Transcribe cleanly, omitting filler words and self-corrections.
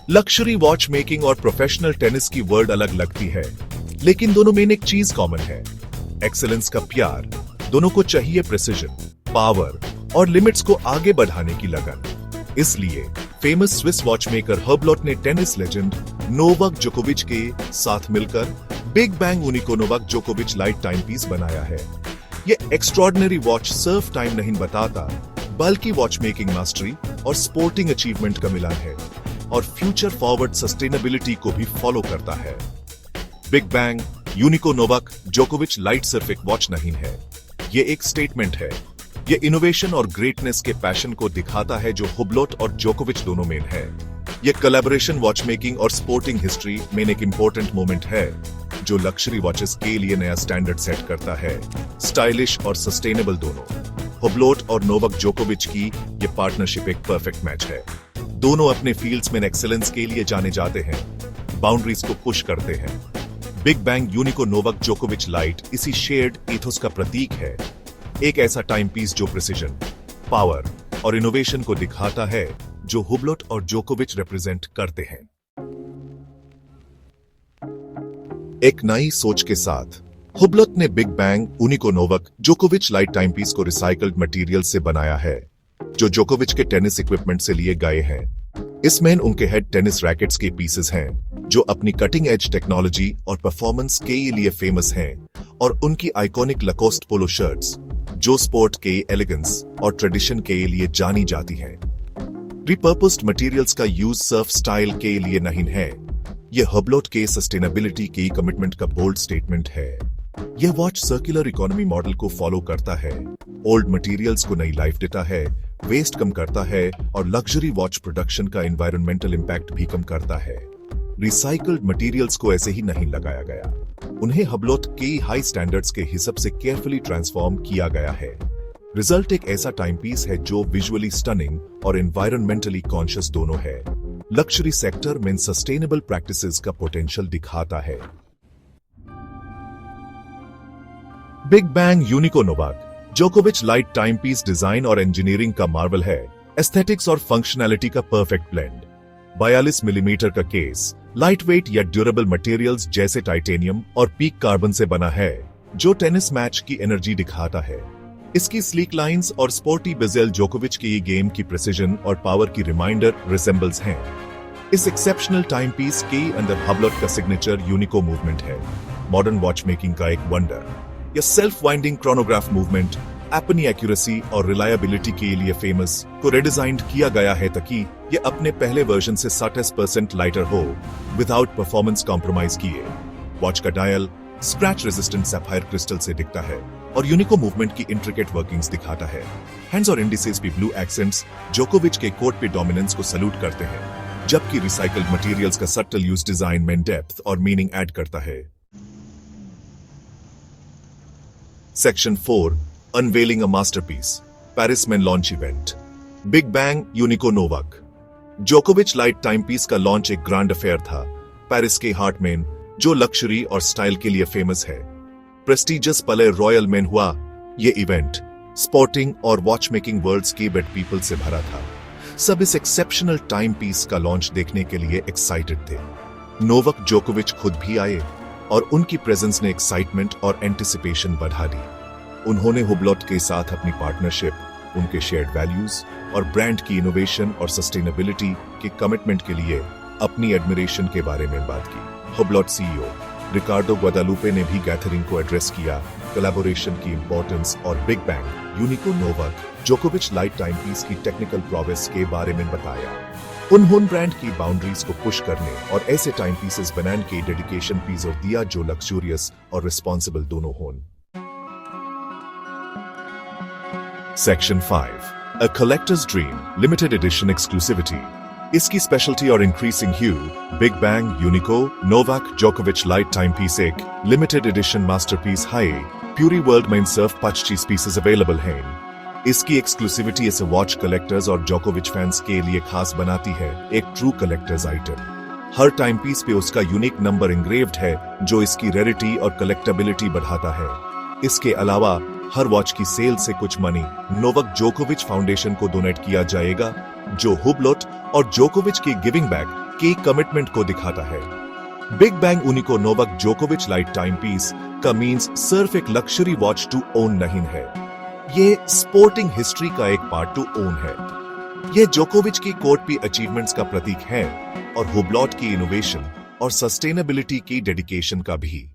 Luxury watch making और professional tennis की world अलग लगती है, लेकिन दोनों में एक चीज कॉमन है, एक्सेलेंस का प्यार। दोनों को चाहिए प्रिसिजन, पावर और लिमिट्स को आगे बढ़ाने की लगन। इसलिए फेमस स्विस वॉचमेकर हर्बलॉट ने टेनिस लेजेंड नोवाक जोकोविच के साथ मिलकर बिग बैंग यूनिको नोवाक जोकोविच लाइट टाइम पीस बनाया है। यह एक्स्ट्रॉर्डिनरी वॉच सिर्फ टाइम नहीं बताता, बल्कि वॉच मेकिंग मास्टरी और स्पोर्टिंग अचीवमेंट का मिलान है, और फ्यूचर फॉरवर्ड सस्टेनेबिलिटी को भी फॉलो करता है। बिग बैंग यूनिको नोवाक जोकोविच लाइट सिर्फ एक वॉच नहीं है, ये एक स्टेटमेंट है। ये इनोवेशन और ग्रेटनेस के पैशन को दिखाता है जो हुब्लॉट और जोकोविच दोनों में है। ये कोलैबोरेशन वॉच मेकिंग और स्पोर्टिंग हिस्ट्री में एक इंपॉर्टेंट मोमेंट है, जो लक्जरी वॉचेस के लिए नया स्टैंडर्ड सेट करता है। स्टाइलिश और सस्टेनेबल दोनों, हुब्लॉट और नोवाक जोकोविच की ये पार्टनरशिप एक परफेक्ट मैच है। दोनों अपने फील्ड्स में एक्सेलेंस के लिए जाने जाते हैं, बाउंड्रीज को पुश करते हैं। बिग बैंग यूनिको नोवाक जोकोविच लाइट इसी शेयर्ड ईथोस का प्रतीक है, एक ऐसा टाइम पीस जो प्रिसिजन, पावर और इनोवेशन को दिखाता है, जो हुब्लॉट और जोकोविच रिप्रेजेंट करते हैं। एक नई सोच के साथ हुब्लॉट ने बिग बैंग यूनिको नोवाक जोकोविच लाइट टाइम पीस को रिसाइकल्ड मटेरियल से बनाया है, जो जोकोविच के टेनिस इक्विपमेंट से लिए गए हैं। इसमें उनके हेड टेनिस रैकेट्स के पीसेस हैं, जो अपनी कटिंग एज टेक्नोलॉजी और परफॉर्मेंस के लिए फेमस हैं, और उनकी आइकॉनिक लकोस्ट पोलो शर्ट्स, जो स्पोर्ट के एलिगेंस और ट्रेडिशन के लिए जानी जाती हैं। रिपर्पस्ड मटेरियल्स का यूज सिर्फ स्टाइल के लिए नहीं है, यह हुब्लॉट के सस्टेनेबिलिटी की कमिटमेंट का बोल्ड स्टेटमेंट है। यह वॉच सर्कुलर इकोनॉमी मॉडल को फॉलो करता है, ओल्ड मटेरियल्स को नई लाइफ देता है, वेस्ट कम करता है, और लग्जरी वॉच प्रोडक्शन का एनवायरमेंटल इंपैक्ट भी कम करता है। रिसाइकल्ड मटेरियल्स को ऐसे ही नहीं लगाया गया, उन्हें हुब्लॉट के हाई स्टैंडर्ड्स के हिसाब से केयरफुली ट्रांसफॉर्म किया गया है। रिजल्ट एक ऐसा टाइम पीस है जो विजुअली स्टनिंग और एनवायरमेंटली कॉन्शियस दोनों है। लक्जरी सेक्टर में सस्टेनेबल प्रैक्टिसेस का पोटेंशियल दिखाता है। बिग बैंग यूनिको नोवाक जोकोविच लाइट टाइम पीस डिजाइन और इंजीनियरिंग का मार्वल है, एस्थेटिक्स और फंक्शनैलिटी का परफेक्ट ब्लेंड। 42 मिलीमीटर का केस लाइट वेट या ड्यूरेबल मटेरियल्स जैसे टाइटेनियम और पीक कार्बन से बना है, जो टेनिस मैच की एनर्जी दिखाता है। इसकी स्लीक लाइंस और स्पोर्टी बेजेल जोकोविच की गेम की प्रिसिजन और पावर की रिमाइंडर रिसेंबल्स हैं। इस एक्सेप्शनल टाइम पीस के अंदर हुब्लॉट का सिग्नेचर यूनिको मूवमेंट है, मॉडर्न वॉच मेकिंग का एक वंडर। यह सेल्फ वाइंडिंग क्रोनोग्राफ मूवमेंट अपनी एक्यूरेसी और रिलायबिलिटी के लिए फेमस को रिडिजाइंड किया गया है, ताकि यह अपने पहले वर्जन से 60% लाइटर हो, विदाउट परफॉर्मेंस कॉम्प्रोमाइज किए। वॉच का dial scratch resistant sapphire crystal से दिखता है और यूनिको मूवमेंट की इंट्रिकेट वर्किंग्स दिखाता है। हैंड्स और इंडिसेस भी ब्लू एक्सेंट्स जोकोविच के कोर्ट पे डोमिनेंस को सल्यूट करते हैं, जबकि रिसाइकल्ड मटेरियल्स का सटल यूज डिजाइन में डेप्थ और मीनिंग ऐड करता है। Section 4 unveiling a masterpiece, Paris में launch event. Big bang Unico Novak जोकोविच लाइट टाइम पीस का लॉन्च एक ग्रैंड अफेयर था, पेरिस के हार्ट में, जो लक्जरी और स्टाइल के लिए फेमस है। प्रेस्टिजियस पले रॉयल में हुआ ये इवेंट स्पोर्टिंग और वॉच मेकिंग वर्ल्ड्स के बेड पीपल से भरा था। सब इस एक्सेप्शनल टाइम पीस का लॉन्च देखने के लिए एक्साइटेड थे। नोवाक जोकोविच खुद भी आए और उनकी प्रेजेंस ने एक्साइटमेंट और एंटिसिपेशन बढ़ा दी। उन्होंने हुब्लॉट के साथ अपनी पार्टनरशिप, उनके शेयर्ड वैल्यूज और ब्रांड की इनोवेशन और सस्टेनेबिलिटी के कमिटमेंट के लिए अपनी एडमिरेशन के बारे में बात की। हुब्लॉट सीईओ रिकार्डो ग्वादालुपे ने भी गैदरिंग को एड्रेस किया, कोलैबोरेशन की इंपॉर्टेंस और बिग बैंग यूनिको नोवाक जोकोविच लाइट टाइम पीस की टेक्निकल प्रोग्रेस के बारे में बताया। उन्होंने ब्रांड की बाउंड्रीज को पुश करने और ऐसे टाइम पीसेस बनाने के डेडिकेशन पे जोर दिया जो लक्जूरियस और रिस्पॉन्सिबल दोनों हों। Section 5 A Collector's Dream Limited Edition Exclusivity। इसकी स्पेशलिटी और इंक्रीजिंग ह्यू, बिग बैंग यूनिको नोवाक जोकोविच लाइट टाइम पीस एक लिमिटेड एडिशन मास्टरपीस है। पूरी वर्ल्ड में सिर्फ 25 पीसेस अवेलेबल हैं। इसकी एक्सक्लूसिविटी इसे वॉच कलेक्टर्स और जोकोविच फैंस के लिए खास बनाती है, एक ट्रू कलेक्टर्स आइटम। हर टाइम पीस पे उसका यूनिक नंबर इंग्रेव्ड है, जो इसकी रेरिटी और कलेक्टेबिलिटी बढ़ाता है। इसके अलावा हर वॉच की सेल से कुछ मनी नोवाक जोकोविच फाउंडेशन को डोनेट किया जाएगा, जो हुब्लॉट और जोकोविच की गिविंग बैक के कमिटमेंट को दिखाता है। बिग बैंग उनिको नोवाक जोकोविच लाइफ टाइम पीस का मीन्स सिर्फ एक लक्जरी वॉच टू ओन नहीं है, ये स्पोर्टिंग हिस्ट्री का एक पार्ट टू ओन है। यह जोकोविच की कोर्ट पी अचीवमेंट्स का प्रतीक है और हुब्लॉट की इनोवेशन और सस्टेनेबिलिटी की डेडिकेशन का भी।